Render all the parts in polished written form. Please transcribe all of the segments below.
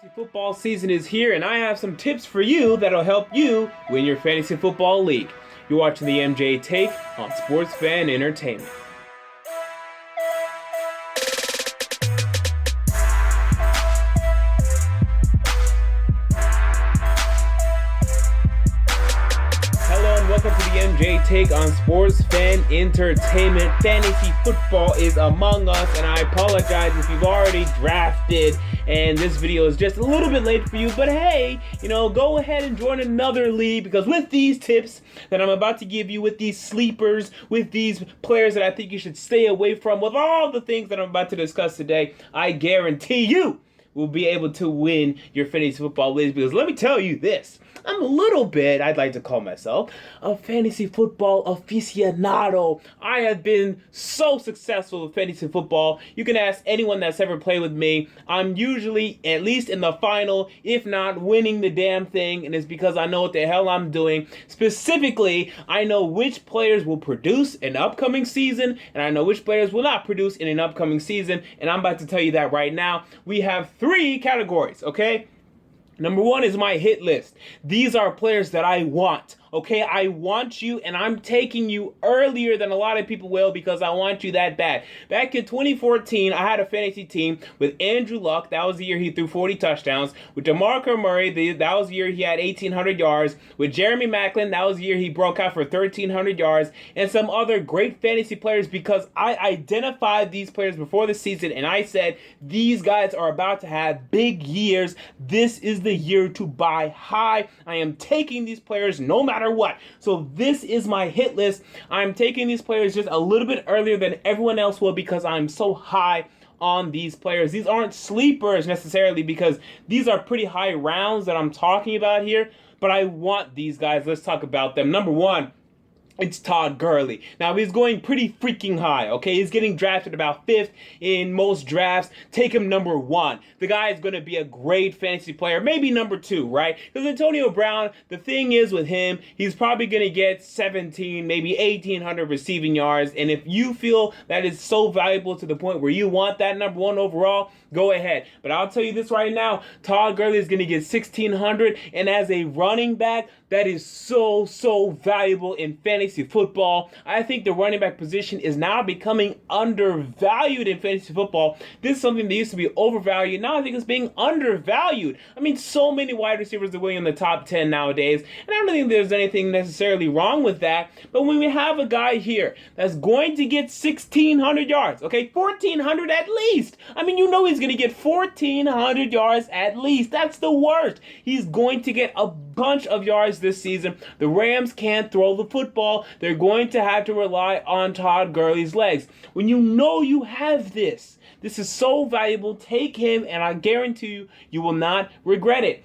Fantasy football season is here, and I have some tips for you that'll help you win your fantasy football league. You're watching the MJ Take on Sports Fan Entertainment. Hello and welcome to the MJ Take on Sports Fan Entertainment. Fantasy football is among us, and I apologize if you've already drafted and this video is just a little bit late for you, but hey, go ahead and join another league, because with these tips that I'm about to give you, with these sleepers, with these players that I think you should stay away from, with all the things that I'm about to discuss today, I guarantee you will be able to win your fantasy football leagues. Because let me tell you this, I'm a little bit, I'd like to call myself a fantasy football aficionado. I have been so successful with fantasy football. You can ask anyone that's ever played with me. I'm usually at least in the final, if not winning the damn thing, and it's because I know what the hell I'm doing. Specifically, I know which players will produce an upcoming season, and I know which players will not produce in an upcoming season, and I'm about to tell you that right now. We have 3 categories, okay? Number 1 is my hit list. These are players that I want. Okay, I want you, and I'm taking you earlier than a lot of people will because I want you that bad. Back in 2014, I had a fantasy team with Andrew Luck. That was the year he threw 40 touchdowns. With DeMarco Murray, that was the year he had 1,800 yards. With Jeremy Maclin, that was the year he broke out for 1,300 yards. And some other great fantasy players, because I identified these players before the season, and I said, these guys are about to have big years. This is the year to buy high. I am taking these players no matter what. So this is my hit list. I'm taking these players just a little bit earlier than everyone else will because I'm so high on these players. These aren't sleepers necessarily because these are pretty high rounds that I'm talking about here, but I want these guys. Let's talk about them. Number 1, it's Todd Gurley. Now, he's going pretty freaking high, okay? He's getting drafted about 5th in most drafts. Take him number 1. The guy is going to be a great fantasy player, maybe number 2, right? Because Antonio Brown, the thing is with him, he's probably going to get 17, maybe 1,800 receiving yards. And if you feel that is so valuable to the point where you want that number 1 overall, go ahead. But I'll tell you this right now, Todd Gurley is going to get 1,600. And as a running back, that is so valuable in fantasy football. I think the running back position is now becoming undervalued in fantasy football. This is something that used to be overvalued. Now I think it's being undervalued. I mean, so many wide receivers are going in the top 10 nowadays, and I don't think there's anything necessarily wrong with that. But when we have a guy here that's going to get 1,600 yards, okay, 1,400 at least. I mean, he's going to get 1,400 yards at least. That's the worst. He's going to get a bunch of yards this season. The Rams can't throw the football. They're going to have to rely on Todd Gurley's legs. When you have this is so valuable. Take him, and I guarantee you, you will not regret it.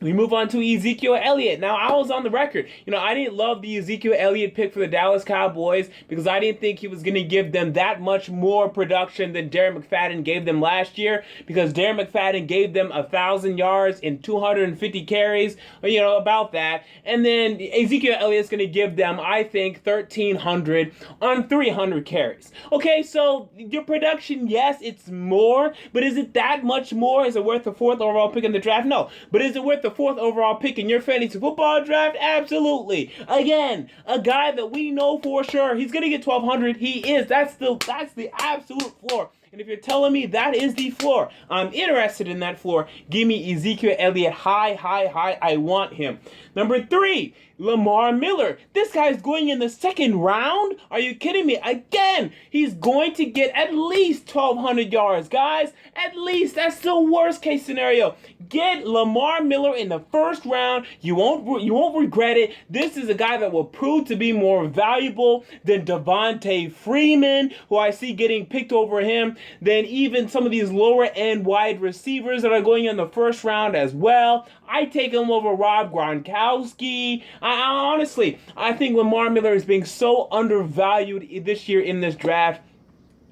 We move on to Ezekiel Elliott. Now, I was on the record. I didn't love the Ezekiel Elliott pick for the Dallas Cowboys because I didn't think he was going to give them that much more production than Derrick McFadden gave them last year, because Derrick McFadden gave them 1,000 yards and 250 carries, about that. And then Ezekiel Elliott's going to give them, I think, 1,300 on 300 carries. Okay, so your production, yes, it's more, but is it that much more? Is it worth the 4th overall pick in the draft? No. But is it worth the 4th overall pick in your fantasy football draft? Absolutely. Again, a guy that we know for sure he's going to get 1,200. He is. That's the absolute floor. And if you're telling me that is the floor, I'm interested in that floor. Give me Ezekiel Elliott high. I want him. Number 3, Lamar Miller. This guy's going in the 2nd round? Are you kidding me? Again, he's going to get at least 1,200 yards, guys. At least. That's the worst case scenario. Get Lamar Miller in the 1st round. You won't regret it. This is a guy that will prove to be more valuable than DeVante Freeman, who I see getting picked over him, than even some of these lower end wide receivers that are going in the 1st round as well. I take him over Rob Gronkowski. Honestly, I think Lamar Miller is being so undervalued this year in this draft.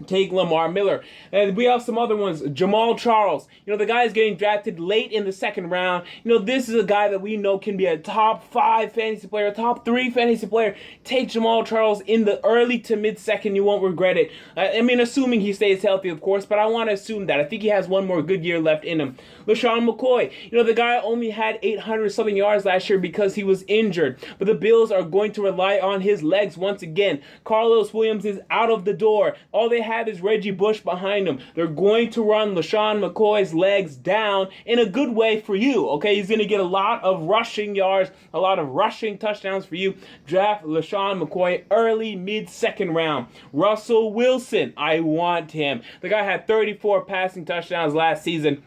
Take Lamar Miller. And we have some other ones. Jamaal Charles. The guy is getting drafted late in the second round. This is a guy that we know can be a top 5 fantasy player, top 3 fantasy player. Take Jamaal Charles in the early to mid-second. You won't regret it. Assuming he stays healthy, of course, but I want to assume that. I think he has one more good year left in him. LeSean McCoy. The guy only had 800-something yards last year because he was injured. But the Bills are going to rely on his legs once again. Carlos Williams is out of the door. All they have is Reggie Bush behind him. They're going to run LeSean McCoy's legs down in a good way for you. Okay, he's going to get a lot of rushing yards, a lot of rushing touchdowns for you. Draft LeSean McCoy early, mid-second round. Russell Wilson, I want him. The guy had 34 passing touchdowns last season.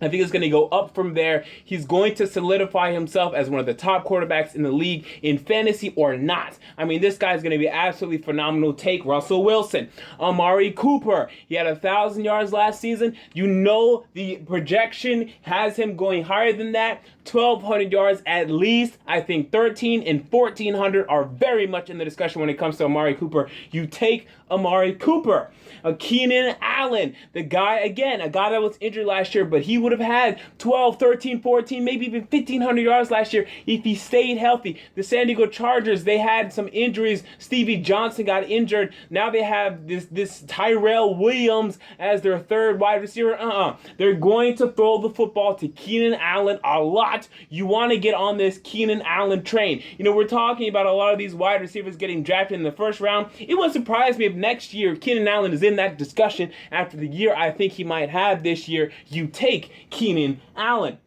I think it's going to go up from there. He's going to solidify himself as one of the top quarterbacks in the league in fantasy or not. This guy's going to be absolutely phenomenal. Take Russell Wilson. Amari Cooper. He had 1,000 yards last season. The projection has him going higher than that. 1,200 yards at least. I think 1,300 and 1,400 are very much in the discussion when it comes to Amari Cooper. You take Amari Cooper. Keenan Allen, the guy, again, a guy that was injured last year, but he would have had 12, 13, 14, maybe even 1,500 yards last year if he stayed healthy. The San Diego Chargers, they had some injuries. Stevie Johnson got injured. Now they have this Tyrell Williams as their third wide receiver. They're going to throw the football to Keenan Allen a lot. You want to get on this Keenan Allen train. We're talking about a lot of these wide receivers getting drafted in the first round. It wouldn't surprise me if next year Keenan Allen is in that discussion after the year I think he might have this year. You take Keenan Allen.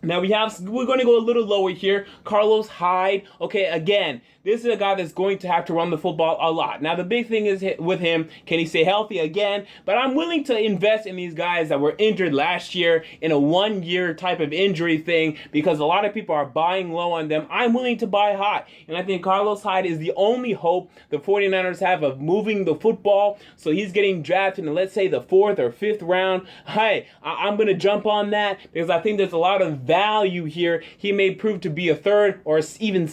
Now we're going to go a little lower here. Carlos Hyde. Okay, again, this is a guy that's going to have to run the football a lot. Now, the big thing is with him, can he stay healthy again? But I'm willing to invest in these guys that were injured last year in a 1-year type of injury thing because a lot of people are buying low on them. I'm willing to buy high. And I think Carlos Hyde is the only hope the 49ers have of moving the football. So he's getting drafted in, let's say, the 4th or 5th round. Hey, I'm going to jump on that because I think there's a lot of value here. He may prove to be a 3rd or even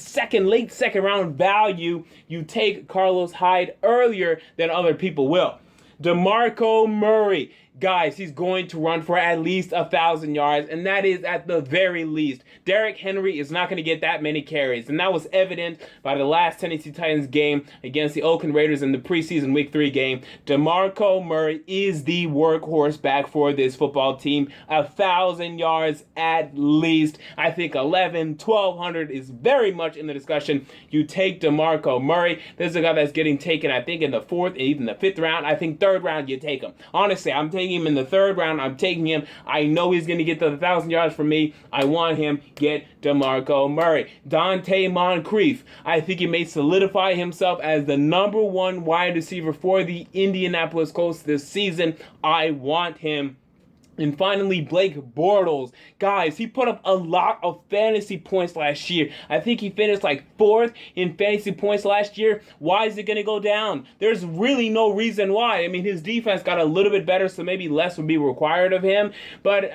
late second round value. You take Carlos Hyde earlier than other people will. DeMarco Murray. Guys, he's going to run for at least 1,000 yards, and that is at the very least. Derrick Henry is not going to get that many carries, and that was evident by the last Tennessee Titans game against the Oakland Raiders in the preseason Week 3 game. DeMarco Murray is the workhorse back for this football team. 1,000 yards at least. I think 1,100 is very much in the discussion. You take DeMarco Murray. This is a guy that's getting taken, I think, in the 4th and even the 5th round. I think 3rd round, you take him. Honestly, I'm taking him in the 3rd round. I'm taking him. I know he's going to get the 1,000 yards from me. I want him. Get DeMarco Murray. Donte Moncrief. I think he may solidify himself as the number 1 wide receiver for the Indianapolis Colts this season. I want him. And finally, Blake Bortles. Guys, he put up a lot of fantasy points last year. I think he finished like 4th in fantasy points last year. Why is it going to go down? There's really no reason why. His defense got a little bit better, so maybe less would be required of him. But,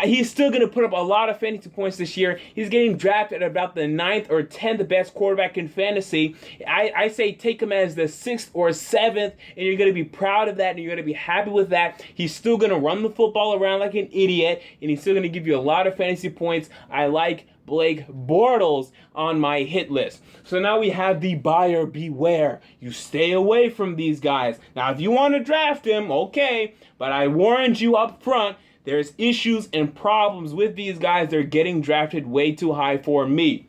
he's still going to put up a lot of fantasy points this year. He's getting drafted at about the 9th or 10th best quarterback in fantasy. I say take him as the 6th or 7th, and you're going to be proud of that, and you're going to be happy with that. He's still going to run the football around like an idiot, and he's still going to give you a lot of fantasy points. I like Blake Bortles on my hit list. So now we have the buyer beware. You stay away from these guys. Now, if you want to draft him, okay, but I warned you up front, there's issues and problems with these guys. They're getting drafted way too high for me.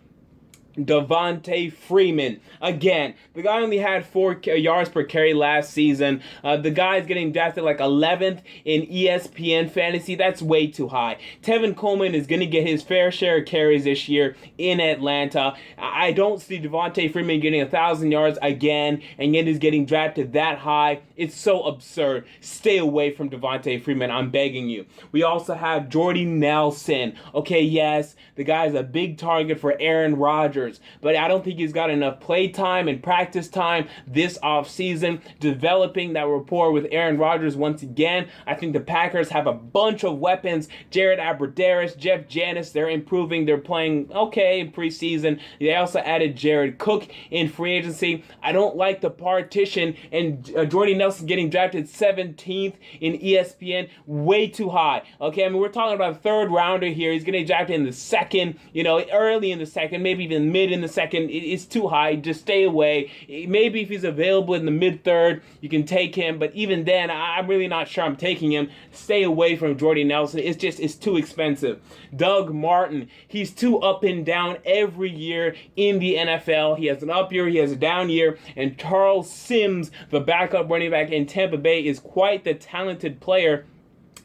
Devonta Freeman. Again, the guy only had 4 yards per carry last season. The guy's getting drafted like 11th in ESPN fantasy. That's way too high. Tevin Coleman is going to get his fair share of carries this year in Atlanta. I don't see Devonta Freeman getting 1,000 yards again, and yet he's getting drafted that high. It's so absurd. Stay away from Devonta Freeman. I'm begging you. We also have Jordy Nelson. Okay, yes, the guy's a big target for Aaron Rodgers. Rodgers, but I don't think he's got enough play time and practice time this offseason, developing that rapport with Aaron Rodgers once again. I think the Packers have a bunch of weapons. Jared Abbrederis, Jeff Janis, they're improving. They're playing okay in preseason. They also added Jared Cook in free agency. I don't like the partition, and Jordy Nelson getting drafted 17th in ESPN, way too high. Okay, I mean, we're talking about a third rounder here. He's getting drafted in the second, early in the second, maybe even mid in the second. It's too high. Just stay away. Maybe if he's available in the mid-third, you can take him, but even then, I'm really not sure I'm taking him. Stay away from Jordy Nelson. It's too expensive. Doug Martin, he's too up and down every year in the NFL. He has an up year, he has a down year, and Charles Sims, the backup running back in Tampa Bay, is quite the talented player.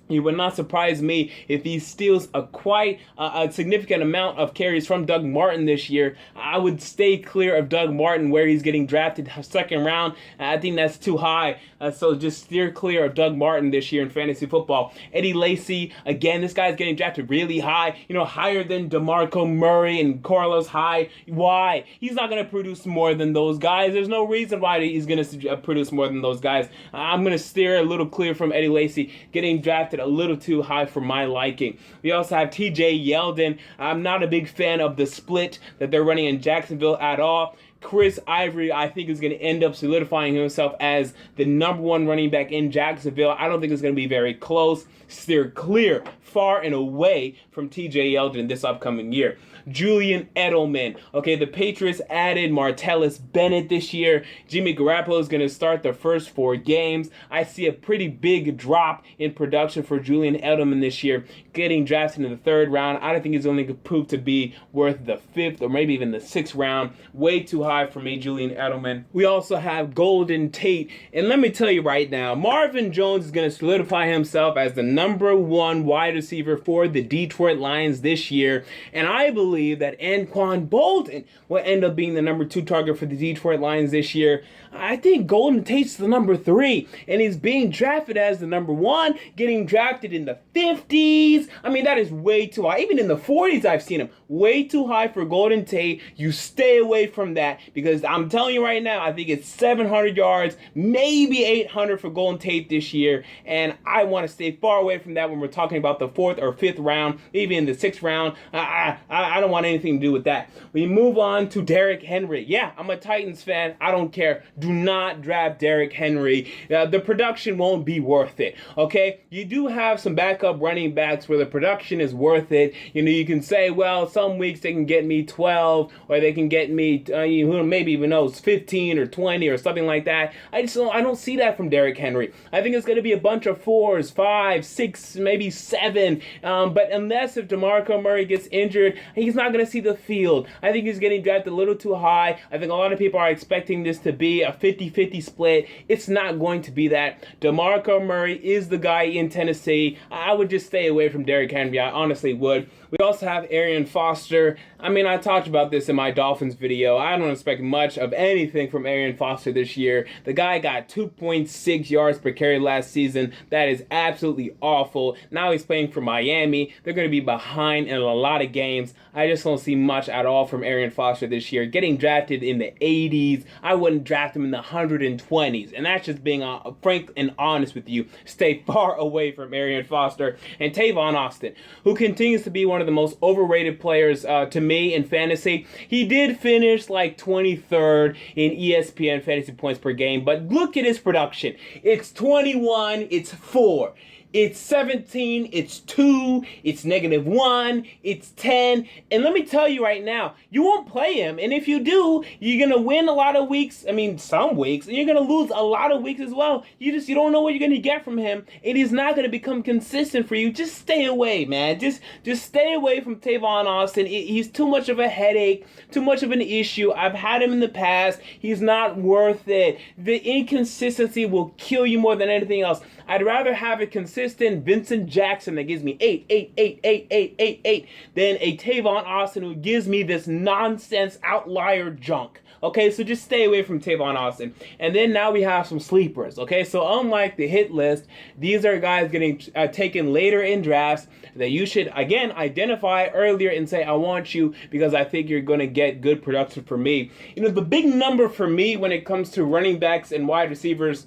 It would not surprise me if he steals quite a significant amount of carries from Doug Martin this year. I would stay clear of Doug Martin where he's getting drafted second round. I think that's too high. So just steer clear of Doug Martin this year in fantasy football. Eddie Lacy, again, this guy's getting drafted really high. Higher than DeMarco Murray and Carlos Hyde. Why? He's not going to produce more than those guys. There's no reason why he's going to produce more than those guys. I'm going to steer a little clear from Eddie Lacy getting drafted a little too high for my liking. We also have Tajae Yeldon. I'm not a big fan of the split that they're running in Jacksonville at all. Chris Ivory, I think, is going to end up solidifying himself as the number one running back in Jacksonville. I don't think it's going to be very close. Steer clear, far and away from Tajae Yeldon this upcoming year. Julian Edelman. Okay, the Patriots added Martellus Bennett this year. Jimmy Garoppolo is going to start the first 4 games. I see a pretty big drop in production for Julian Edelman this year, getting drafted in the 3rd round. I don't think he's only going to prove to be worth the 5th or maybe even the 6th round. Way too high for me, Julian Edelman. We also have Golden Tate. And let me tell you right now, Marvin Jones is going to solidify himself as the number 1 wide receiver for the Detroit Lions this year. And I believe that Anquan Bolden will end up being the number 2 target for the Detroit Lions this year. I think Golden Tate's the number 3, and he's being drafted as the number 1, getting drafted in the 50s. I mean, that is way too high. Even in the 40s, I've seen him. Way too high for Golden Tate. You stay away from that, because I'm telling you right now, I think it's 700 yards, maybe 800 for Golden Tate this year, and I want to stay far away from that when we're talking about the 4th or 5th round, maybe in the 6th round. I don't want anything to do with that. We move on to Derrick Henry. Yeah, I'm a Titans fan. I don't care. Do not draft Derrick Henry. The production won't be worth it, okay? You do have some backup running backs where the production is worth it. You can say, well, some weeks they can get me 12, or they can get me, who maybe even knows, 15 or 20 or something like that. I don't see that from Derrick Henry. I think it's going to be a bunch of 4s, 5, 6, maybe 7. But unless if DeMarco Murray gets injured, he's not going to see the field. I think he's getting drafted a little too high. I think a lot of people are expecting this to be a 50-50 split. It's not going to be that. DeMarco Murray is the guy in Tennessee. I would just stay away from Derrick Henry. I honestly would. We also have Arian Foster. I mean, I talked about this in my Dolphins video. I don't expect much of anything from Arian Foster this year. The guy got 2.6 yards per carry last season. That is absolutely awful. Now he's playing for Miami. They're going to be behind in a lot of games. I just don't see much at all from Arian Foster this year. Getting drafted in the 80s. I wouldn't draft him in the 120s. And that's just being frank and honest with you. Stay far away from Arian Foster. And Tavon Austin, who continues to be one of the most overrated players to me in fantasy. He did finish like 23rd in ESPN fantasy points per game, but look at his production. It's 21, it's 4. It's 17, it's 2, it's -1, it's 10. And let me tell you right now, you won't play him. And if you do, you're going to win a lot of weeks. I mean, some weeks. And you're going to lose a lot of weeks as well. You don't know what you're going to get from him. And he's not going to become consistent for you. Just stay away, man. Just stay away from Tavon Austin. He's too much of a headache, too much of an issue. I've had him in the past. He's not worth it. The inconsistency will kill you more than anything else. I'd rather have a consistent consistent Vincent Jackson that gives me 8, 8, 8, 8, 8, 8, 8, than a Tavon Austin who gives me this nonsense outlier junk. Okay, so just stay away from Tavon Austin. And then now we have some sleepers. Okay, so unlike the hit list, these are guys getting taken later in drafts that you should, again, identify earlier and say, I want you because I think you're going to get good production for me. You know, the big number for me when it comes to running backs and wide receivers,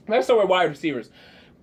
let's start with wide receivers.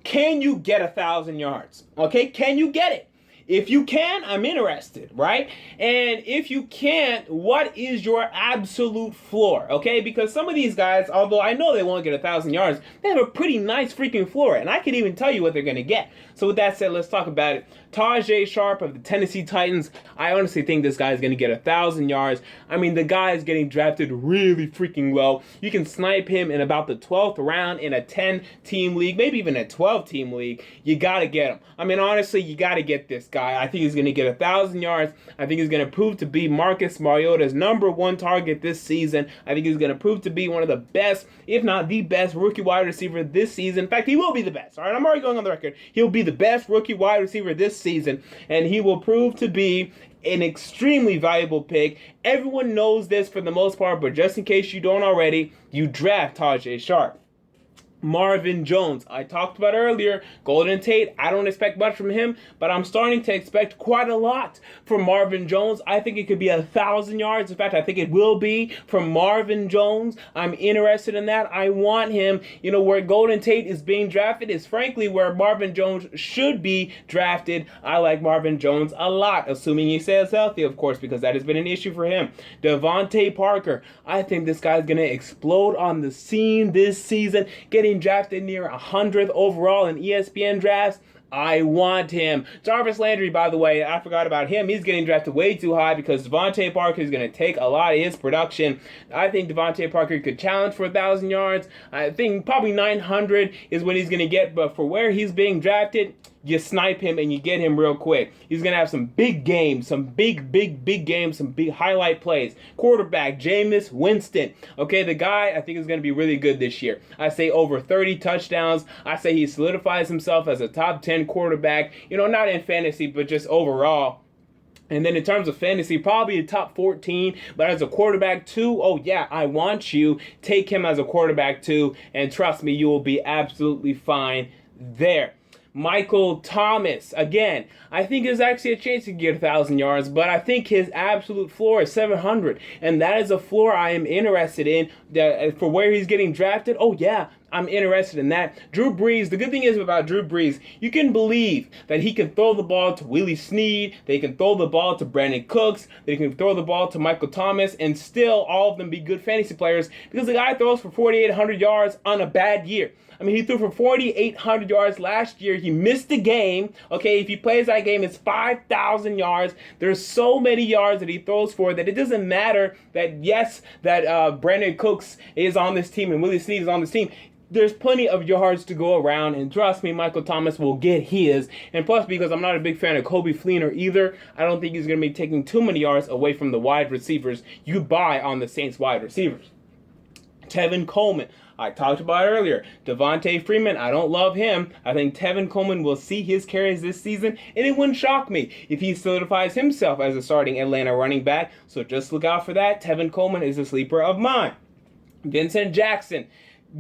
Can you get 1,000 yards? Okay, can you get it? If you can, I'm interested, right? And if you can't, what is your absolute floor, okay? Because some of these guys, although I know they won't get 1,000 yards, they have a pretty nice freaking floor, and I can even tell you what they're going to get. So with that said, let's talk about it. Tajae Sharpe of the Tennessee Titans, I honestly think this guy is going to get 1,000 yards. I mean, the guy is getting drafted really freaking low. You can snipe him in about the 12th round in a 10-team league, maybe even a 12-team league. You got to get him. I mean, honestly, you got to get this guy. I think he's going to get 1,000 yards. I think he's going to prove to be Marcus Mariota's #1 target this season. I think he's going to prove to be one of the best, if not the best, rookie wide receiver this season. In fact, he will be the best. All right, I'm already going on the record. He'll be the best rookie wide receiver this season, and he will prove to be an extremely valuable pick. Everyone knows this for the most part, but just in case you don't already, you draft Tajae Sharpe. Marvin Jones, I talked about earlier, Golden Tate, I don't expect much from him, but I'm starting to expect quite a lot from Marvin Jones. I think it could be 1,000 yards. In fact, I think it will be from Marvin Jones. I'm interested in that. I want him. You know, where Golden Tate is being drafted is frankly where Marvin Jones should be drafted. I like Marvin Jones a lot, assuming he stays healthy, of course, because that has been an issue for him. DeVante Parker, I think this guy's going to explode on the scene this season, getting drafted near 100th overall in ESPN drafts. I want him. Jarvis Landry, by the way, I forgot about him. He's getting drafted way too high because DeVante Parker is going to take a lot of his production. I think DeVante Parker could challenge for 1,000 yards. I think probably 900 is what he's going to get, but for where he's being drafted, you snipe him and you get him real quick. He's going to have some big games, some big games, some big highlight plays. Quarterback, Jameis Winston. Okay, the guy I think is going to be really good this year. I say over 30 touchdowns. I say he solidifies himself as a top 10 quarterback. You know, not in fantasy, but just overall. And then in terms of fantasy, probably a top 14. But as a quarterback too, oh yeah, I want you. Take him as a quarterback too. And trust me, you will be absolutely fine there. Michael Thomas, again, I think there's actually a chance to get 1,000 yards, but I think his absolute floor is 700, and that is a floor I am interested in. For where he's getting drafted, oh yeah, I'm interested in that. Drew Brees, the good thing is about Drew Brees, you can believe that he can throw the ball to Willie Snead, they can throw the ball to Brandon Cooks, they can throw the ball to Michael Thomas, and still all of them be good fantasy players because the guy throws for 4,800 yards on a bad year. I mean, he threw for 4,800 yards last year. He missed the game. Okay, if he plays that game, it's 5,000 yards. There's so many yards that he throws for that it doesn't matter that, yes, that Brandon Cooks is on this team and Willie Snead is on this team. There's plenty of yards to go around, and trust me, Michael Thomas will get his. And plus, because I'm not a big fan of Kobe Fleener either, I don't think he's going to be taking too many yards away from the wide receivers you buy on the Saints wide receivers. Tevin Coleman, I talked about earlier. Devonta Freeman, I don't love him. I think Tevin Coleman will see his carries this season, and it wouldn't shock me if he solidifies himself as a starting Atlanta running back. So just look out for that. Tevin Coleman is a sleeper of mine. Vincent Jackson,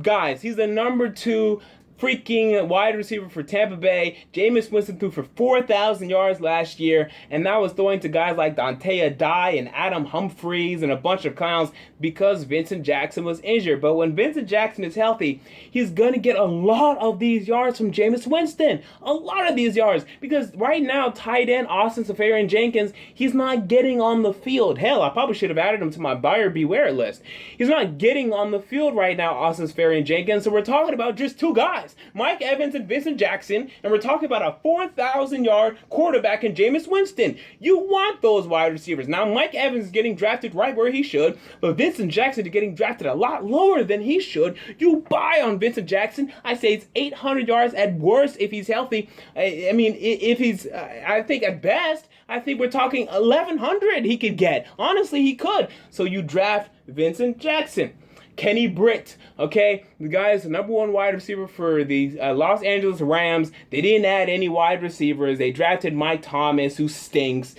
guys, he's the #2 freaking wide receiver for Tampa Bay. Jameis Winston threw for 4,000 yards last year, and that was throwing to guys like Donte and Adam Humphries and a bunch of clowns because Vincent Jackson was injured. But when Vincent Jackson is healthy, he's going to get a lot of these yards from Jameis Winston. A lot of these yards. Because right now, tight end Austin Seferian-Jenkins, he's not getting on the field. Hell, I probably should have added him to my buyer beware list. He's not getting on the field right now, Austin Seferian-Jenkins. So we're talking about just two guys, Mike Evans and Vincent Jackson, and we're talking about a 4,000-yard quarterback in Jameis Winston. You want those wide receivers. Now, Mike Evans is getting drafted right where he should, but Vincent Jackson is getting drafted a lot lower than he should. You buy on Vincent Jackson. I say it's 800 yards at worst if he's healthy. I mean, if he's, I think at best, I think we're talking 1,100 he could get. Honestly, he could. So you draft Vincent Jackson. Kenny Britt, okay? The guy is the #1 wide receiver for the Los Angeles Rams. They didn't add any wide receivers. They drafted Mike Thomas, who stinks.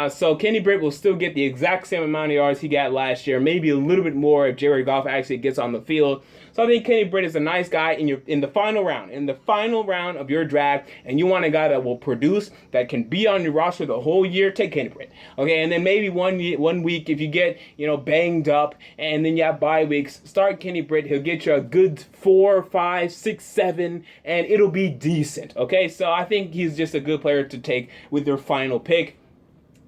So Kenny Britt will still get the exact same amount of yards he got last year, maybe a little bit more if Jared Goff actually gets on the field. So I think Kenny Britt is a nice guy in the final round of your draft, and you want a guy that will produce, that can be on your roster the whole year. Take Kenny Britt, okay? And then maybe one week if you get banged up, and then you have bye weeks, start Kenny Britt. He'll get you a good 4, 5, 6, 7, and it'll be decent, okay? So I think he's just a good player to take with your final pick.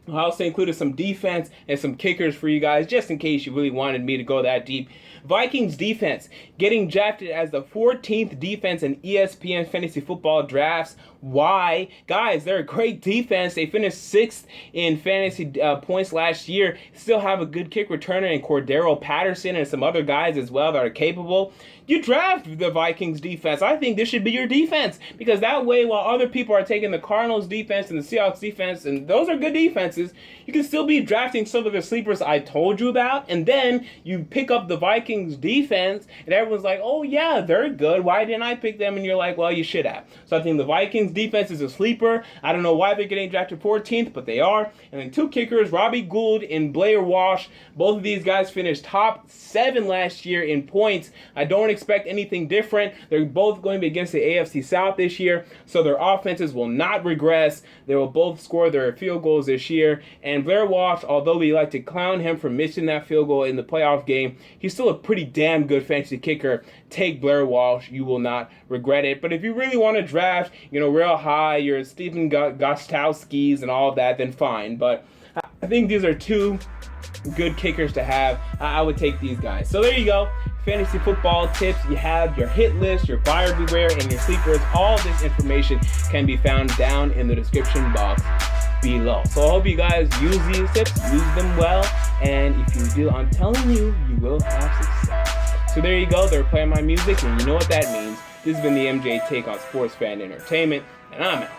I also included some defense and some kickers for you guys, just in case you really wanted me to go that deep. Vikings defense, getting drafted as the 14th defense in ESPN fantasy football drafts. Why? Guys, they're a great defense. They finished 6th in fantasy points last year. Still have a good kick returner in Cordero Patterson and some other guys as well that are capable. You draft the Vikings defense. I think this should be your defense, because that way, while other people are taking the Cardinals defense and the Seahawks defense, and those are good defenses, you can still be drafting some of the sleepers I told you about, and then you pick up the Vikings defense, and everyone's like, oh yeah, they're good. Why didn't I pick them? And you're like, well, you should have. So I think the Vikings defense is a sleeper. I don't know why they're getting drafted 14th, but they are. And then 2 kickers, Robbie Gould and Blair Walsh. Both of these guys finished top 7 last year in points. I don't expect anything different. They're both going to be against the AFC South this year, so their offenses will not regress. They will both score their field goals this year. And Blair Walsh, although we like to clown him for missing that field goal in the playoff game, he's still a pretty damn good fantasy kicker. Take Blair Walsh. You will not regret it. But if you really want to draft, real high, your Stephen Gostkowskis and all of that, then fine. But I think these are 2 good kickers to have. I would take these guys. So there you go. Fantasy football tips. You have your hit list, your buyer beware, and your sleepers. All this information can be found down in the description box below. So I hope you guys use these tips, use them well, and if you do, I'm telling you, you will have success. So there you go. They're playing my music, and you know what that means. This has been the MJ Take on Sports Fan Entertainment, and I'm out.